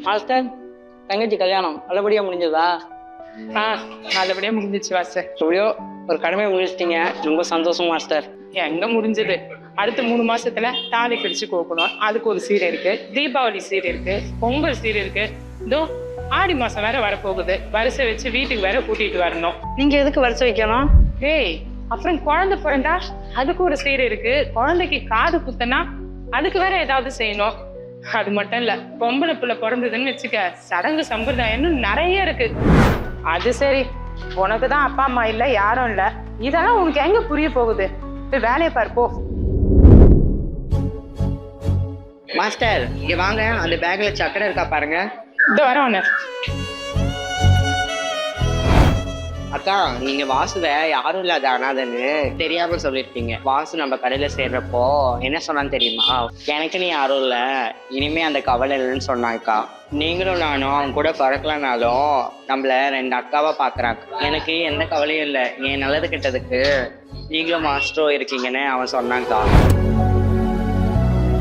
Master, தங்கச்சி கல்யாணம் நல்லபடியா முடிஞ்சதா? நல்லபடியா முடிஞ்சிச்சு மாஸ்டர். எப்படியோ ஒரு கடமையை முடிச்சிட்டீங்க, ரொம்ப சந்தோஷம் மாஸ்டர். எங்க முடிஞ்சது? அடுத்த 3 மாசத்துல தாலி பிரிச்சு கோக்கணும், அதுக்கு ஒரு சீர் இருக்கு. தீபாவளி சீர் இருக்கு, பொங்கல் சீர் இருக்கு. இதோ ஆடி மாசம் வேற வரப்போகுது, வரிசை வச்சு வீட்டுக்கு வேற கூட்டிட்டு வரணும். நீங்க எதுக்கு வரிசை வைக்கணும்? டேய், அப்புறம் குழந்தை பிறந்தா அதுக்கு ஒரு சீர் இருக்கு. குழந்தைக்கு காது குத்தனா அதுக்கு வேற ஏதாவது செய்யணும். அது மட்டும் இல்ல, பொம்பளை பிள்ளை பிறந்ததுன்னு வச்சுக்க, சடங்கு சம்பிரதாயம்னு நிறைய இருக்கு. அது சரி, உனக்குதான் அப்பா அம்மா இல்ல, யாரும் இல்ல, இதெல்லாம் உனக்கு எங்க புரிய போகுது? போய் வேலையை பார்ப்போ. மாஸ்டர், இங்க வாங்க, அந்த பேக்ல சக்கரை இருக்கா பாருங்க. இந்த வர ஒண்ணு. அக்கா, நீங்க வாசுவை யாரும் இல்லாத அனாதன்னு தெரியாம சொல்லிருக்கீங்க. வாசு நம்ம கடையில சேர்றப்போ என்ன சொன்னான்னு தெரியுமா? எனக்கு நீ யாரும் இல்ல, இனிமே அந்த கவலை இல்லைன்னு சொன்னாக்கா. நீங்களும் நானும் அவங்க கூட பிறக்கலனாலும் நம்மள 2 அக்காவா பாக்குறாங்க. எனக்கு எந்த கவலையும் இல்லை, என் நல்லது கெட்டதுக்கு நீங்களும் மாஸ்டரும் இருக்கீங்கன்னு அவன் சொன்னாங்கக்கா.